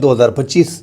2025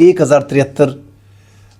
1073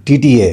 TTA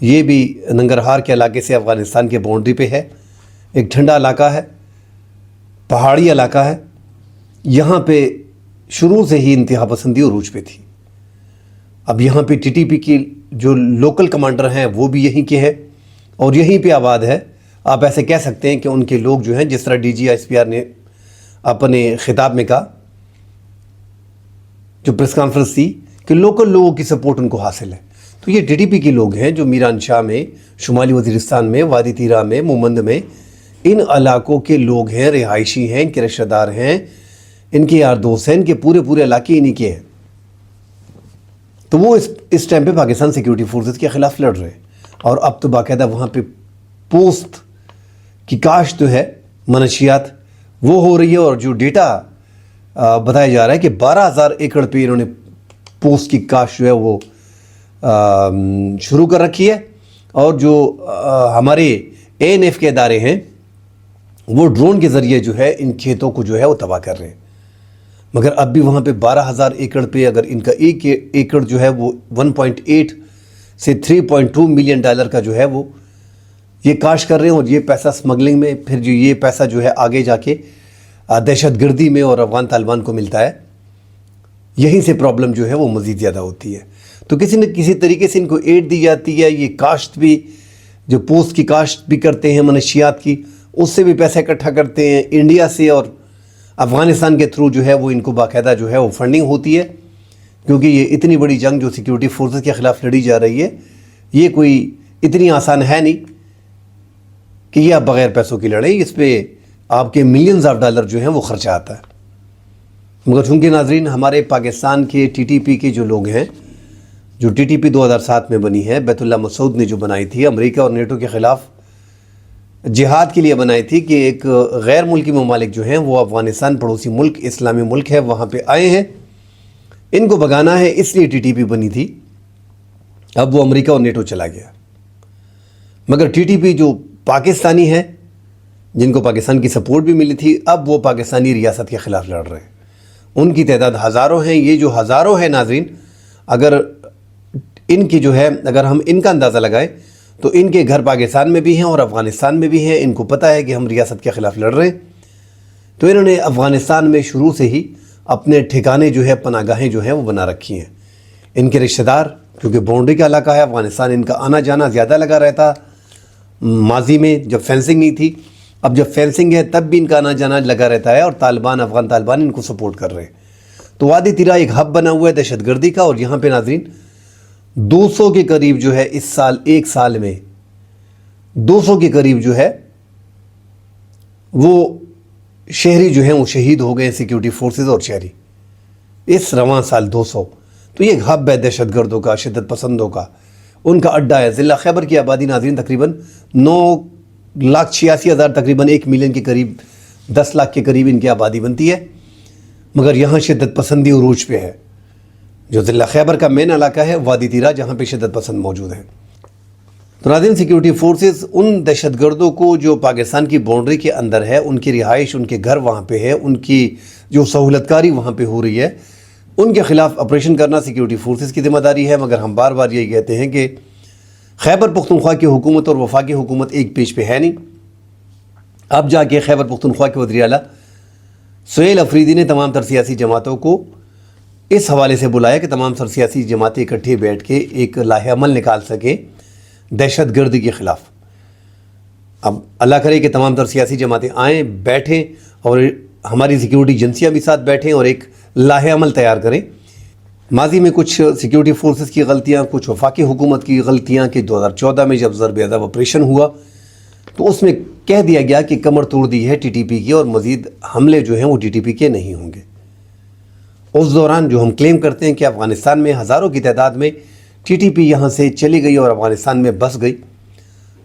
یہ بھی ننگرہار کے علاقے سے افغانستان کے باؤنڈری پہ ہے، ایک ٹھنڈا علاقہ ہے، پہاڑی علاقہ ہے، یہاں پہ شروع سے ہی انتہا پسندی عروج پہ تھی۔ اب یہاں پہ ٹی ٹی پی کی جو لوکل کمانڈر ہیں وہ بھی یہیں کے ہیں اور یہیں پہ آباد ہے۔ آپ ایسے کہہ سکتے ہیں کہ ان کے لوگ جو ہیں، جس طرح D G S P R نے اپنے خطاب میں کہا، جو پریس کانفرنس تھی، کہ لوکل لوگوں کی سپورٹ ان کو حاصل ہے۔ تو یہ ٹی ٹی پی کے لوگ ہیں جو میران شاہ میں، شمالی وزیرستان میں، وادی تیرا میں، مومند میں، ان علاقوں کے لوگ ہیں، رہائشی ہیں، ان کے رشتہ دار ہیں، ان کے یار دوست ہیں، ان کے پورے علاقے انہی کے ہیں۔ تو وہ اس ٹائم پہ پاکستان سیکیورٹی فورسز کے خلاف لڑ رہے ہیں، اور اب تو باقاعدہ وہاں پہ پوست کی کاشت جو ہے، منشیات، وہ ہو رہی ہے، اور جو ڈیٹا بتایا جا رہا ہے کہ 12,000 ایکڑ پہ انہوں نے پوست کی کاشت جو ہے وہ شروع کر رکھی ہے، اور جو ہمارے اے این ایف کے ادارے ہیں وہ ڈرون کے ذریعے جو ہے ان کھیتوں کو جو ہے وہ تباہ کر رہے ہیں۔ مگر اب بھی وہاں پہ 12,000 ایکڑ پہ اگر ان کا ایک ایکڑ جو ہے وہ 1.8 سے 3.2 ملین ڈالر کا جو ہے وہ یہ کاشت کر رہے ہیں، اور یہ پیسہ سمگلنگ میں، پھر جو یہ پیسہ جو ہے آگے جا کے دہشت گردی میں اور افغان طالبان کو ملتا ہے، یہیں سے پرابلم جو ہے وہ مزید زیادہ ہوتی ہے۔ تو کسی نہ کسی طریقے سے ان کو ایڈ دی جاتی ہے، یہ کاشت بھی، جو پوست کی کاشت بھی کرتے ہیں منشیات کی، اس سے بھی پیسہ اکٹھا کرتے ہیں انڈیا سے، اور افغانستان کے تھرو جو ہے وہ ان کو باقاعدہ جو ہے وہ فنڈنگ ہوتی ہے، کیونکہ یہ اتنی بڑی جنگ جو سیکیورٹی فورسز کے خلاف لڑی جا رہی ہے، یہ کوئی اتنی آسان ہے نہیں کہ یہ آپ بغیر پیسوں کی لڑیں، اس پہ آپ کے ملینز آف ڈالر جو ہیں وہ خرچہ آتا ہے۔ مگر چونکہ ناظرین ہمارے پاکستان کے ٹی ٹی پی کے جو لوگ ہیں، جو ٹی ٹی پی 2007 میں بنی ہے، بیت اللہ مسعود نے جو بنائی تھی، امریکہ اور نیٹو کے خلاف جہاد کے لیے بنائی تھی، کہ ایک غیر ملکی ممالک جو ہیں وہ افغانستان پڑوسی ملک، اسلامی ملک ہے، وہاں پہ آئے ہیں، ان کو بھگانا ہے، اس لیے ٹی ٹی پی بنی تھی۔ اب وہ امریکہ اور نیٹو چلا گیا، مگر ٹی ٹی پی جو پاکستانی ہیں، جن کو پاکستان کی سپورٹ بھی ملی تھی، اب وہ پاکستانی ریاست کے خلاف لڑ رہے ہیں۔ ان کی تعداد ہزاروں ہیں۔ یہ جو ہزاروں ہیں ناظرین، اگر ان کی جو ہے، اگر ہم ان کا اندازہ لگائیں تو ان کے گھر پاکستان میں بھی ہیں اور افغانستان میں بھی ہیں۔ ان کو پتہ ہے کہ ہم ریاست کے خلاف لڑ رہے ہیں، تو انہوں نے افغانستان میں شروع سے ہی اپنے ٹھکانے جو ہے، پناہ گاہیں جو ہیں وہ بنا رکھی ہیں۔ ان کے رشتہ دار، کیونکہ باؤنڈری کا علاقہ ہے افغانستان، ان کا آنا جانا زیادہ لگا رہتا ماضی میں جب فینسنگ نہیں تھی۔ اب جب فینسنگ ہے تب بھی ان کا آنا جانا لگا رہتا ہے، اور طالبان، افغان طالبان ان کو سپورٹ کر رہے ہیں۔ تو وادی تیرا ایک ہب بنا ہوا ہے دہشت گردی کا، اور یہاں پہ ناظرین 200 کے قریب جو ہے اس سال، ایک سال میں 200 کے قریب جو ہے وہ شہری جو ہیں وہ شہید ہو گئے، سیکیورٹی فورسز اور شہری، اس رواں سال 200۔ تو یہ ایک ہب ہے دہشت گردوں کا، شدت پسندوں کا، ان کا اڈا ہے۔ ضلع خیبر کی آبادی ناظرین تقریباً 9,86,000، تقریباً 1 ملین کے قریب، 10 لاکھ کے قریب ان کی آبادی بنتی ہے، مگر یہاں شدت پسندی عروج پہ ہے۔ جو ضلع خیبر کا مین علاقہ ہے وادی تیرا، جہاں پہ شدت پسند موجود ہیں۔ تو ناظرین سیکیورٹی فورسز ان دہشت گردوں کو جو پاکستان کی باؤنڈری کے اندر ہے، ان کی رہائش، ان کے گھر وہاں پہ ہے، ان کی جو سہولت کاری وہاں پہ ہو رہی ہے، ان کے خلاف آپریشن کرنا سیکیورٹی فورسز کی ذمہ داری ہے۔ مگر ہم بار بار یہی کہتے ہیں کہ خیبر پختونخوا کی حکومت اور وفاقی حکومت ایک پیج پہ ہے نہیں۔ اب جا کے خیبر پختونخوا کے وزیر اعلیٰ سہیل افریدی نے تمام تر سیاسی جماعتوں کو اس حوالے سے بلایا کہ تمام تر سیاسی جماعتیں اکٹھے بیٹھ کے ایک لاہ عمل نکال سکیں دہشت گردی کے خلاف۔ اب اللہ کرے کہ تمام تر سیاسی جماعتیں آئیں، بیٹھیں، اور ہماری سیکیورٹی ایجنسیاں بھی ساتھ بیٹھیں اور ایک لاہ عمل تیار کریں۔ ماضی میں کچھ سیکیورٹی فورسز کی غلطیاں، کچھ وفاقی حکومت کی غلطیاں، کہ 2014 میں جب ضرب عضب آپریشن ہوا تو اس میں کہہ دیا گیا کہ کمر توڑ دی ہے ٹی ٹی پی کی، اور مزید حملے جو ہیں وہ ٹی ٹی پی کے نہیں ہوں گے۔ اس دوران جو ہم کلیم کرتے ہیں کہ افغانستان میں ہزاروں کی تعداد میں ٹی ٹی پی یہاں سے چلی گئی اور افغانستان میں بس گئی،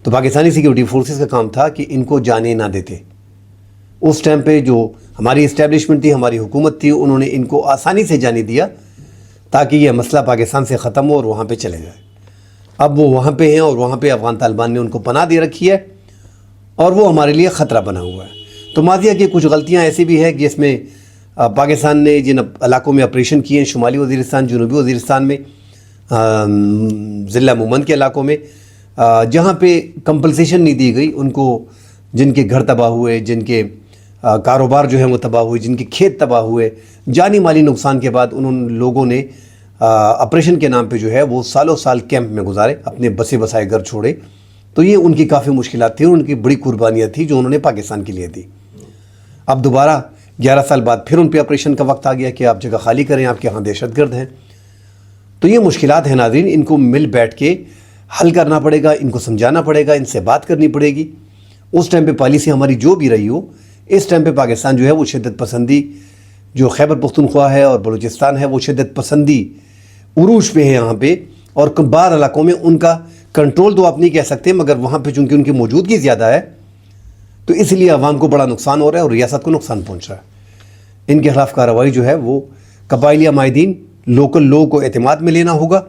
تو پاکستانی سیکیورٹی فورسز کا کام تھا کہ ان کو جانے نہ دیتے۔ اس ٹائم پہ جو ہماری اسٹیبلشمنٹ تھی، ہماری حکومت تھی، انہوں نے ان کو آسانی سے جانے دیا تاکہ یہ مسئلہ پاکستان سے ختم ہو اور وہاں پہ چلے جائے۔ اب وہ وہاں پہ ہیں، اور وہاں پہ افغان طالبان نے ان کو پناہ دے رکھی ہے، اور وہ ہمارے لیے خطرہ بنا ہوا ہے۔ تو ماضیہ کی کچھ غلطیاں ایسی بھی ہیں کہ اس میں پاکستان نے جن علاقوں میں آپریشن کیے ہیں، شمالی وزیرستان، جنوبی وزیرستان میں، ضلع مومند کے علاقوں میں، جہاں پہ کمپنسیشن نہیں دی گئی ان کو، جن کے گھر تباہ ہوئے، جن کے کاروبار جو ہیں وہ تباہ ہوئے، جن کے کھیت تباہ ہوئے، جانی مالی نقصان کے بعد انہوں لوگوں نے آپریشن کے نام پہ جو ہے وہ سالوں سال کیمپ میں گزارے، اپنے بسے بسائے گھر چھوڑے. تو یہ ان کی کافی مشکلات تھیں، ان کی بڑی قربانیاں تھیں جو انہوں نے پاکستان کے لیے دی. اب دوبارہ 11 سال بعد پھر ان پہ آپریشن کا وقت آ گیا کہ آپ جگہ خالی کریں، آپ کے ہاں دہشت گرد ہیں. تو یہ مشکلات ہیں ناظرین، ان کو مل بیٹھ کے حل کرنا پڑے گا، ان کو سمجھانا پڑے گا، ان سے بات کرنی پڑے گی. اس ٹائم پہ پالیسی ہماری جو بھی رہی ہو، اس ٹائم پہ پاکستان جو ہے وہ شدت پسندی، جو خیبر پختونخوا ہے اور بلوچستان ہے، وہ شدت پسندی عروج پہ ہے یہاں پہ. اور بعض علاقوں میں ان کا کنٹرول تو آپ نہیں کہہ سکتے، مگر وہاں پہ چونکہ ان کی موجودگی زیادہ ہے تو اس لیے عوام کو بڑا نقصان ہو رہا ہے اور ریاست کو نقصان پہنچ رہا ہے. ان کے خلاف کارروائی جو ہے وہ قبائلی عمائدین، لوکل لوگوں کو اعتماد میں لینا ہوگا،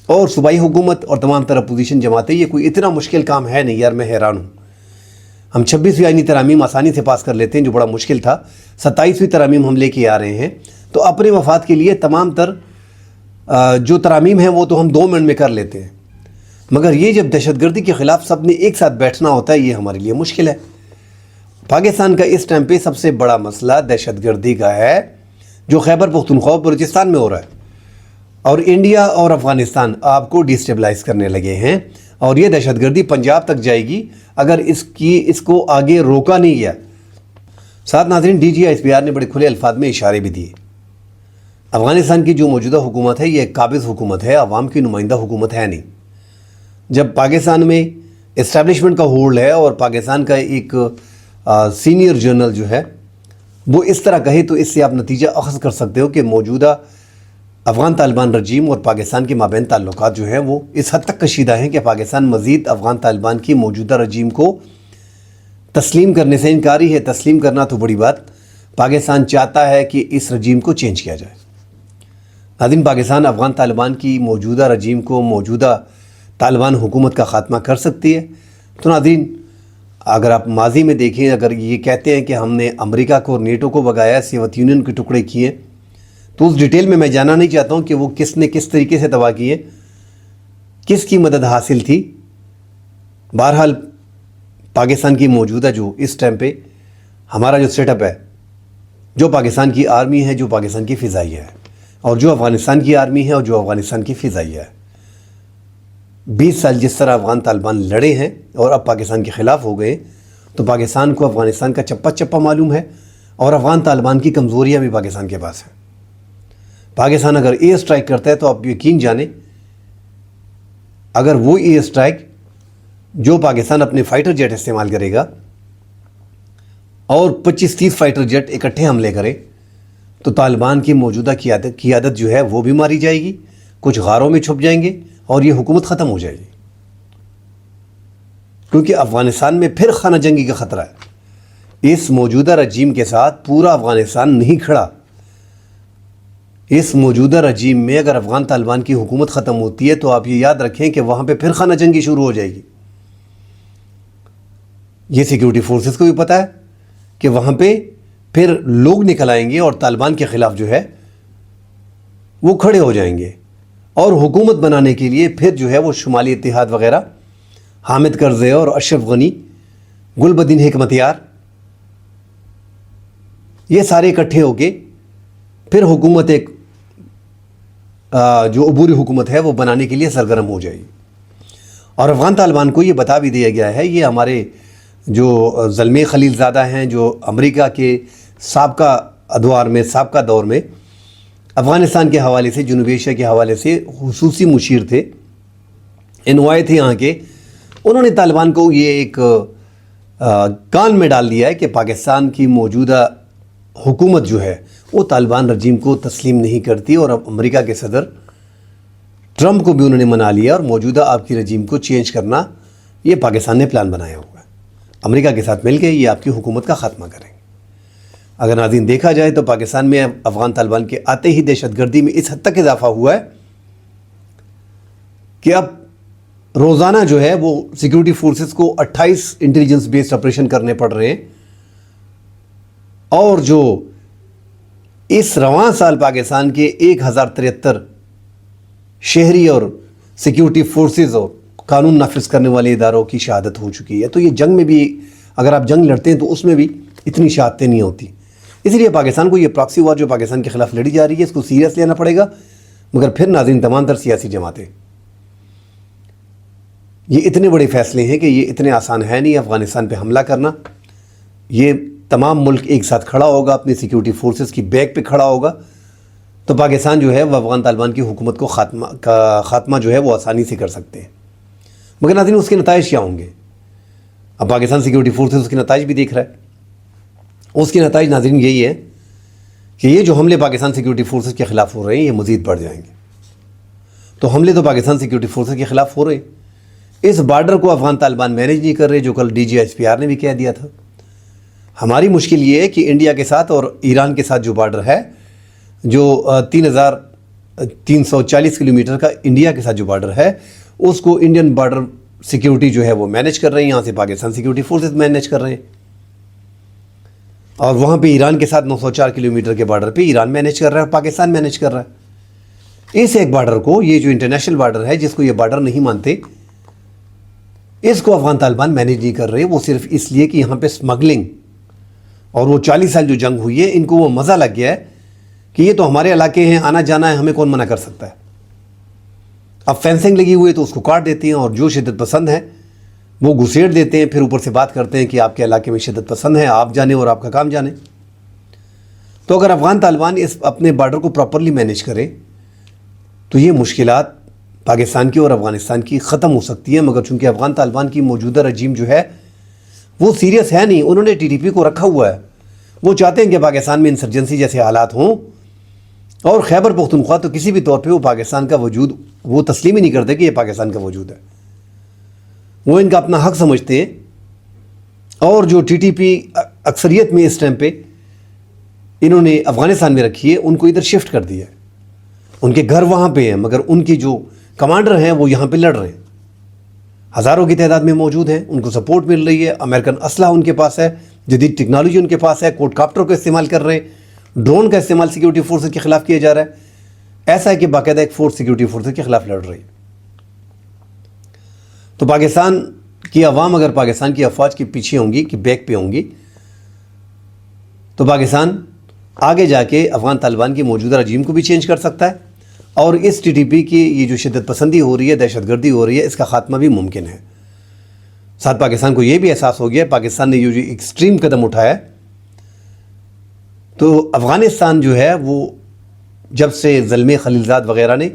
اور صوبائی حکومت اور تمام طرح اپوزیشن جماعتیں. یہ کوئی اتنا مشکل کام ہے نہیں یار، میں حیران ہوں. ہم 26ویں آئینی ترامیم آسانی سے پاس کر لیتے ہیں جو بڑا مشکل تھا، 27ویں ترامیم ہم لے کے آ رہے ہیں. تو اپنے مفاد کے لیے تمام تر جو ترامیم ہیں وہ تو ہم 2 منٹ میں کر لیتے ہیں، مگر یہ جب دہشت گردی کے خلاف سب نے ایک ساتھ بیٹھنا ہوتا ہے یہ ہمارے لیے مشکل ہے. پاکستان کا اس ٹائم پہ سب سے بڑا مسئلہ دہشت گردی کا ہے جو خیبر پختونخوا بلوچستان میں ہو رہا ہے. اور انڈیا اور افغانستان آپ کو ڈیسٹیبلائز کرنے لگے ہیں، اور یہ دہشت گردی پنجاب تک جائے گی اگر اس کو آگے روکا نہیں گیا. ساتھ ناظرین، DGI نے بڑے کھلے الفاظ میں اشارے بھی دیے. افغانستان کی جو موجودہ حکومت ہے یہ ایک قابض حکومت ہے، عوام کی نمائندہ حکومت ہے نہیں. جب پاکستان میں اسٹیبلشمنٹ کا ہولڈ ہے اور پاکستان کا ایک سینئر جنرل جو ہے وہ اس طرح کہے تو اس سے آپ نتیجہ اخذ کر سکتے ہو کہ موجودہ افغان طالبان رجیم اور پاکستان کے مابین تعلقات جو ہیں وہ اس حد تک کشیدہ ہیں کہ پاکستان مزید افغان طالبان کی موجودہ رجیم کو تسلیم کرنے سے انکاری ہے. تسلیم کرنا تو بڑی بات، پاکستان چاہتا ہے کہ اس رجیم کو چینج کیا جائے. ناظرین، پاکستان افغان طالبان کی موجودہ رجیم کو، موجودہ طالبان حکومت کا خاتمہ کر سکتی ہے. تو ناظرین، اگر آپ ماضی میں دیکھیں، اگر یہ کہتے ہیں کہ ہم نے امریکہ کو اور نیٹو کو بگایا، سوویت یونین کے ٹکڑے کیے، تو اس ڈیٹیل میں جانا نہیں چاہتا ہوں کہ وہ کس نے کس طریقے سے تباہ کیے، کس کی مدد حاصل تھی. بہرحال پاکستان کی موجودہ جو اس ٹائم پہ ہمارا جو سیٹ اپ ہے، جو پاکستان کی آرمی ہے، جو پاکستان کی فضائیہ ہے، اور جو افغانستان کی آرمی ہے اور جو افغانستان کی فضائیہ ہے، 20 سال جس طرح افغان طالبان لڑے ہیں اور اب پاکستان کے خلاف ہو گئے، تو پاکستان کو افغانستان کا چپا چپا معلوم ہے، اور افغان طالبان کی کمزوریاں بھی پاکستان کے پاس ہیں. پاکستان اگر ایئر اسٹرائک کرتا ہے تو آپ یقین جانیں، اگر وہ ایئر اسٹرائک جو پاکستان اپنے فائٹر جیٹ استعمال کرے گا اور 25-30 فائٹر جیٹ اکٹھے حملے کرے تو طالبان کی موجودہ قیادت جو ہے وہ بھی ماری جائے گی، کچھ غاروں میں چھپ جائیں گے اور یہ حکومت ختم ہو جائے گی. کیونکہ افغانستان میں پھر خانہ جنگی کا خطرہ ہے. اس موجودہ رجیم کے ساتھ پورا افغانستان نہیں کھڑا. اس موجودہ رجیم میں اگر افغان طالبان کی حکومت ختم ہوتی ہے تو آپ یہ یاد رکھیں کہ وہاں پہ پھر خانہ جنگی شروع ہو جائے گی. یہ سیکیورٹی فورسز کو بھی پتہ ہے کہ وہاں پہ پھر لوگ نکل آئیں گے اور طالبان کے خلاف جو ہے وہ کھڑے ہو جائیں گے، اور حکومت بنانے کے لیے پھر جو ہے وہ شمالی اتحاد وغیرہ، حامد کرزئی اور اشرف غنی، گل بدین حکمت یار، یہ سارے اکٹھے ہو کے پھر حکومت ایک جو عبوری حکومت ہے وہ بنانے کے لیے سرگرم ہو جائے گی. اور افغان طالبان کو یہ بتا بھی دیا گیا ہے، یہ ہمارے جو زلمی خلیل زادہ ہیں، جو امریکہ کے سابقہ ادوار میں، سابقہ دور میں افغانستان کے حوالے سے، جنوبی ایشیا کے حوالے سے خصوصی مشیر تھے، انوائے تھے یہاں کے، انہوں نے طالبان کو یہ ایک کان میں ڈال دیا ہے کہ پاکستان کی موجودہ حکومت جو ہے وہ طالبان رجیم کو تسلیم نہیں کرتی، اور اب امریکہ کے صدر ٹرمپ کو بھی انہوں نے منا لیا، اور موجودہ آپ کی رجیم کو چینج کرنا یہ پاکستان نے پلان بنایا ہوا ہے. امریکہ کے ساتھ مل کے یہ آپ کی حکومت کا خاتمہ کریں گے. اگر ناظرین دیکھا جائے تو پاکستان میں افغان طالبان کے آتے ہی دہشت گردی میں اس حد تک اضافہ ہوا ہے کہ اب روزانہ جو ہے وہ سیکیورٹی فورسز کو 28 انٹیلیجنس بیسڈ آپریشن کرنے پڑ رہے ہیں، اور جو اس رواں سال پاکستان کے 1073 شہری اور سیکیورٹی فورسز اور قانون نافذ کرنے والے اداروں کی شہادت ہو چکی ہے. تو یہ جنگ میں بھی اگر آپ جنگ لڑتے ہیں تو اس میں بھی اتنی شہادتیں نہیں ہوتی. اس لیے پاکستان کو یہ پراکسی وار جو پاکستان کے خلاف لڑی جا رہی ہے اس کو سیریس لینا پڑے گا. مگر پھر ناظرین تمام تر سیاسی جماعتیں یہ اتنے بڑے فیصلے ہیں کہ یہ اتنے آسان ہے نہیں افغانستان پہ حملہ کرنا. یہ تمام ملک ایک ساتھ کھڑا ہوگا, اپنی سیکیورٹی فورسز کی بیک پہ کھڑا ہوگا تو پاکستان جو ہے وہ افغان طالبان کی حکومت کو خاتمہ جو ہے وہ آسانی سے کر سکتے ہیں. مگر ناظرین اس کے نتائج کیا ہوں گے؟ اب پاکستان سیکیورٹی فورسز اس کے نتائج بھی دیکھ رہا ہے. اس کے نتائج ناظرین یہی ہے کہ یہ جو حملے پاکستان سیکیورٹی فورسز کے خلاف ہو رہے ہیں یہ مزید بڑھ جائیں گے. تو حملے تو پاکستان سیکیورٹی فورسز کے خلاف ہو رہے ہیں. اس بارڈر کو افغان طالبان مینیج نہیں کر رہے, جو کل DGSPR نے بھی کہہ دیا تھا. ہماری مشکل یہ ہے کہ انڈیا کے ساتھ اور ایران کے ساتھ جو بارڈر ہے, جو 3340 کلومیٹر کا انڈیا کے ساتھ جو بارڈر ہے, اس کو انڈین بارڈر سیکیورٹی جو ہے وہ مینیج کر رہے ہیں. یہاں سے پاکستان سیکیورٹی فورسز مینیج کر رہے ہیں. اور وہاں پہ ایران کے ساتھ 904 کلومیٹر کے بارڈر پہ ایران مینیج کر رہا ہے اور پاکستان مینیج کر رہا ہے. اس ایک بارڈر کو, یہ جو انٹرنیشنل بارڈر ہے جس کو یہ بارڈر نہیں مانتے, اس کو افغان طالبان مینیج نہیں کر رہے. وہ صرف اس لیے کہ یہاں پہ سمگلنگ اور وہ 40 سال جو جنگ ہوئی ہے ان کو وہ مزہ لگ گیا ہے کہ یہ تو ہمارے علاقے ہیں, آنا جانا ہے, ہمیں کون منع کر سکتا ہے. اب فینسنگ لگی ہوئی ہے تو اس کو کاٹ دیتے ہیں, اور جو شدت پسند ہے وہ گھسیٹ دیتے ہیں, پھر اوپر سے بات کرتے ہیں کہ آپ کے علاقے میں شدت پسند ہے, آپ جانیں اور آپ کا کام جانیں. تو اگر افغان طالبان اس اپنے بارڈر کو پراپرلی مینیج کرے تو یہ مشکلات پاکستان کی اور افغانستان کی ختم ہو سکتی ہے. مگر چونکہ افغان طالبان کی موجودہ رجیم جو ہے وہ سیریس ہے نہیں, انہوں نے TTP کو رکھا ہوا ہے. وہ چاہتے ہیں کہ پاکستان میں انسرجنسی جیسے حالات ہوں, اور خیبر پختونخوا تو کسی بھی طور پہ وہ پاکستان کا وجود وہ تسلیم ہی نہیں کرتے کہ یہ پاکستان کا وجود ہے. وہ ان کا اپنا حق سمجھتے ہیں. اور جو TTP اکثریت میں اس ٹائم پہ انہوں نے افغانستان میں رکھی ہے, ان کو ادھر شفٹ کر دیا ہے. ان کے گھر وہاں پہ ہیں, مگر ان کی جو کمانڈر ہیں وہ یہاں پہ لڑ رہے ہیں, ہزاروں کی تعداد میں موجود ہیں, ان کو سپورٹ مل رہی ہے, امریکن اسلحہ ان کے پاس ہے, جدید ٹیکنالوجی ان کے پاس ہے, کوڈ کاپٹر کا استعمال کر رہے ہیں, ڈرون کا استعمال سیکیورٹی فورسز کے خلاف کیا جا رہا ہے. ایسا ہے کہ باقاعدہ ایک فورس سیکیورٹی فورسز کے خلاف لڑ رہی ہے. تو پاکستان کی عوام اگر پاکستان کی افواج کے پیچھے ہوں گی, کہ بیک پہ ہوں گی, تو پاکستان آگے جا کے افغان طالبان کی موجودہ رجیم کو بھی چینج کر سکتا ہے. اور اس TTP کی یہ جو شدت پسندی ہو رہی ہے, دہشت گردی ہو رہی ہے, اس کا خاتمہ بھی ممکن ہے. ساتھ پاکستان کو یہ بھی احساس ہو گیا ہے, پاکستان نے یہ جو ایکسٹریم قدم اٹھایا ہے, تو افغانستان جو ہے وہ جب سے زلمے خلیلزاد وغیرہ نے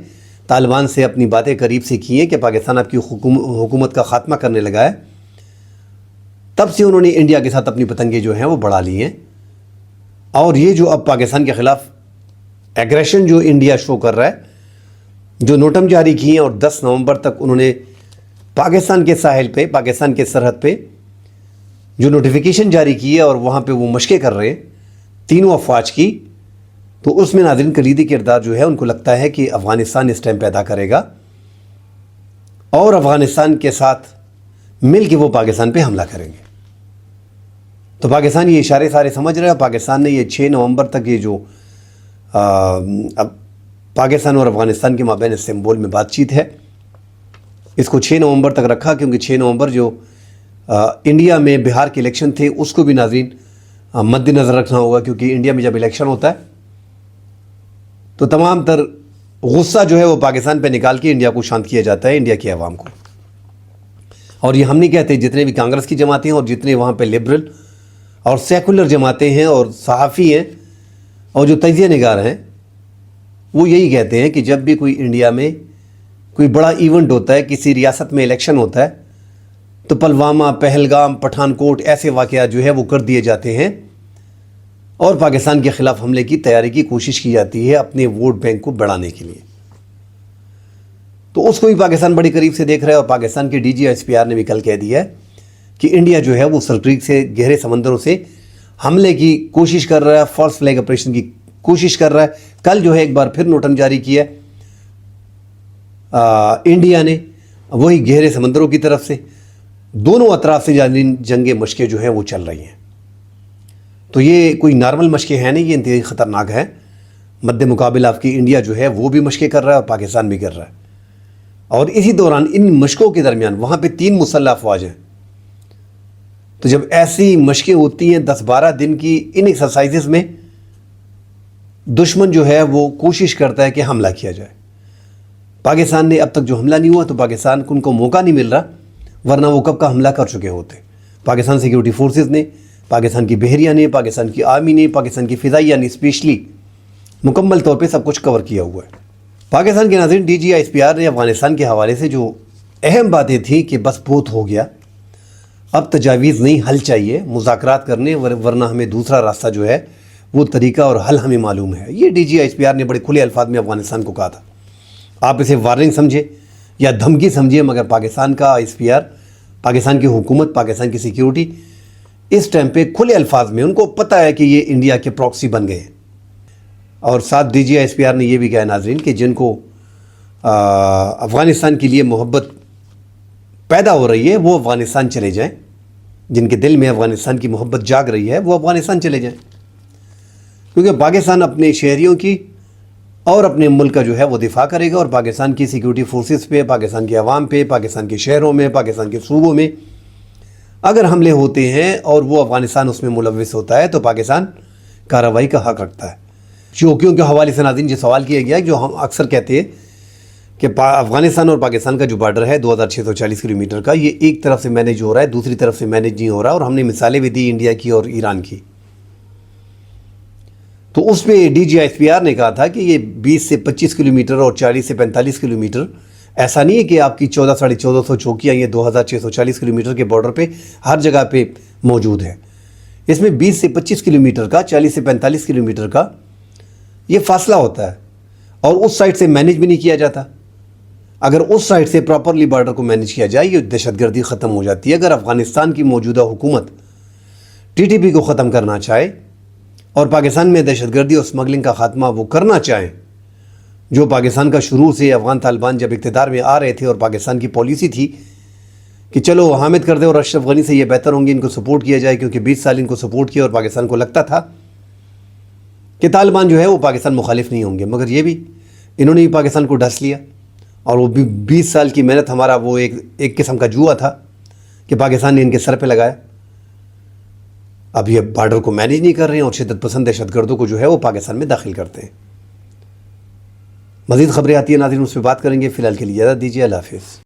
طالبان سے اپنی باتیں قریب سے کی ہیں کہ پاکستان آپ کی حکومت کا خاتمہ کرنے لگا ہے, تب سے انہوں نے انڈیا کے ساتھ اپنی پتنگیں جو ہیں وہ بڑھا لی ہیں. اور یہ جو اب پاکستان کے خلاف ایگریشن جو انڈیا شو کر رہا ہے, جو نوٹم جاری کیے ہیں, اور 10 نومبر تک انہوں نے پاکستان کے ساحل پہ, پاکستان کے سرحد پہ جو نوٹیفیکیشن جاری کی ہے, اور وہاں پہ وہ مشقیں کر رہے ہیں تینوں افواج کی, تو اس میں ناظرین کلیدی کردار جو ہے ان کو لگتا ہے کہ افغانستان اس ٹائم پیدا کرے گا, اور افغانستان کے ساتھ مل کے وہ پاکستان پہ حملہ کریں گے. تو پاکستان یہ اشارے سارے سمجھ رہا ہے. پاکستان نے یہ 6 نومبر تک یہ جو اب پاکستان اور افغانستان کے مابین استنبول میں بات چیت ہے, اس کو 6 نومبر تک رکھا, کیونکہ 6 نومبر جو انڈیا میں بہار کے الیکشن تھے اس کو بھی ناظرین مد نظر رکھنا ہوگا, کیونکہ انڈیا میں جب الیکشن ہوتا ہے تو تمام تر غصہ جو ہے وہ پاکستان پہ نکال کے انڈیا کو شانت کیا جاتا ہے, انڈیا کی عوام کو. اور یہ ہم نہیں کہتے, جتنے بھی کانگریس کی جماعتیں ہیں اور جتنے وہاں پہ لبرل اور سیکولر جماعتیں ہیں اور صحافی ہیں اور جو تجزیہ نگار ہیں, وہ یہی کہتے ہیں کہ جب بھی کوئی انڈیا میں کوئی بڑا ایونٹ ہوتا ہے, کسی ریاست میں الیکشن ہوتا ہے, تو پلوامہ, پہلگام, پٹھان کوٹ ایسے واقعات جو ہے وہ کر دیے جاتے ہیں, اور پاکستان کے خلاف حملے کی تیاری کی کوشش کی جاتی ہے اپنے ووٹ بینک کو بڑھانے کے لیے. تو اس کو بھی پاکستان بڑی قریب سے دیکھ رہا ہے, اور پاکستان کے DGSPR نے بھی کل کہہ دیا ہے کہ انڈیا جو ہے وہ سل کریک سے, گہرے سمندروں سے حملے کی کوشش کر رہا ہے, فالس فلیگ آپریشن کی کوشش کر رہا ہے. کل جو ہے ایک بار پھر نوٹم جاری کیا ہے انڈیا نے, وہی گہرے سمندروں کی طرف سے. دونوں اطراف سے جنگیں مشقیں جو ہیں وہ چل رہی ہیں. تو یہ کوئی نارمل مشقیں ہیں نہیں, یہ انتہائی خطرناک ہے. مد مقابل آپ کی انڈیا جو ہے وہ بھی مشقیں کر رہا ہے اور پاکستان بھی کر رہا ہے. اور اسی دوران ان مشقوں کے درمیان وہاں پہ 3 مسلح افواج ہیں. تو جب ایسی مشقیں ہوتی ہیں 10-12 دن کی، ان ایکسرسائزز میں دشمن جو ہے وہ کوشش کرتا ہے کہ حملہ کیا جائے. پاکستان نے اب تک جو حملہ نہیں ہوا تو پاکستان کو موقع نہیں مل رہا، ورنہ وہ کب کا حملہ کر چکے ہوتے. پاکستان سیکیورٹی فورسز نے، پاکستان کی بحریہ نے، پاکستان کی آرمی نے، پاکستان کی فضائیہ نے اسپیشلی مکمل طور پہ سب کچھ کور کیا ہوا ہے. پاکستان کے ناظرین، D G I S P R نے افغانستان کے حوالے سے جو اہم باتیں تھیں کہ بس بہت ہو گیا، اب تجاویز نہیں، حل چاہیے، مذاکرات کرنے، ورنہ ہمیں دوسرا راستہ جو ہے وہ طریقہ اور حل ہمیں معلوم ہے. یہ D G I S P R نے بڑے کھلے الفاظ میں افغانستان کو کہا تھا. آپ اسے وارننگ سمجھے یا دھمکی سمجھے، مگر پاکستان کا ایس پی آر، پاکستان کی حکومت، پاکستان کی سیکیورٹی اس ٹائم پہ کھلے الفاظ میں ان کو پتہ ہے کہ یہ انڈیا کے پراکسی بن گئے ہیں. اور ساتھ D G I S P R نے یہ بھی کہا ناظرین کہ جن کو افغانستان کے لیے محبت پیدا ہو رہی ہے وہ افغانستان چلے جائیں. جن کے دل میں افغانستان کی محبت جاگ رہی ہے وہ افغانستان چلے جائیں، کیونکہ پاکستان اپنے شہریوں کی اور اپنے ملک کا جو ہے وہ دفاع کرے گا. اور پاکستان کی سیکیورٹی فورسز پہ، پاکستان کے عوام پہ، پاکستان کے شہروں میں، پاکستان کے صوبوں میں اگر حملے ہوتے ہیں اور وہ افغانستان اس میں ملوث ہوتا ہے تو پاکستان کارروائی کا حق رکھتا ہے. چوکیوں کے حوالے سے ناظرین جو سوال کیا گیا ہے، جو ہم اکثر کہتے ہیں کہ افغانستان اور پاکستان کا جو بارڈر ہے 2640 کلومیٹر کا، یہ ایک طرف سے مینیج ہو رہا ہے، دوسری طرف سے مینیج نہیں ہو رہا. اور ہم نے مثالیں بھی دی انڈیا کی اور ایران کی. تو اس پہ D G I S P R نے کہا تھا کہ یہ 20 سے 25 کلومیٹر اور 40 سے 45 کلومیٹر، ایسا نہیں ہے کہ آپ کی 1400-1450 چوکیاں یہ 2640 کلومیٹر کے بارڈر پہ ہر جگہ پہ موجود ہے. اس میں 20 سے 25 کلومیٹر کا، 40 سے 45 کلومیٹر کا یہ فاصلہ ہوتا ہے، اور اس سائڈ سے مینیج بھی نہیں کیا جاتا. اگر اس سائڈ سے پراپرلی بارڈر کو مینیج کیا جائے یہ دہشت گردی ختم ہو جاتی ہے. اگر افغانستان کی موجودہ حکومت ٹی ٹی پی کو ختم کرنا چاہے اور پاکستان میں دہشت گردی اور اسمگلنگ کا خاتمہ وہ کرنا چاہیں، جو پاکستان کا شروع سے افغان طالبان جب اقتدار میں آ رہے تھے اور پاکستان کی پالیسی تھی کہ چلو حامد کر دیں اور اشرف غنی سے یہ بہتر ہوں گے ان کو سپورٹ کیا جائے، کیونکہ 20 سال ان کو سپورٹ کیا اور پاکستان کو لگتا تھا کہ طالبان جو ہے وہ پاکستان مخالف نہیں ہوں گے. مگر یہ بھی انہوں نے بھی پاکستان کو ڈھس لیا، اور وہ 20 سال کی محنت ہمارا وہ ایک قسم کا جوا تھا کہ پاکستان نے ان کے سر پہ لگایا. اب یہ بارڈر کو مینیج نہیں کر رہے ہیں اور شدت پسند دہشت گردوں کو جو ہے وہ پاکستان میں داخل کرتے ہیں. مزید خبریں آتی ہیں ناظرین، اس پہ بات کریں گے. فی الحال کے لیے اجازت دیجیے. اللہ حافظ.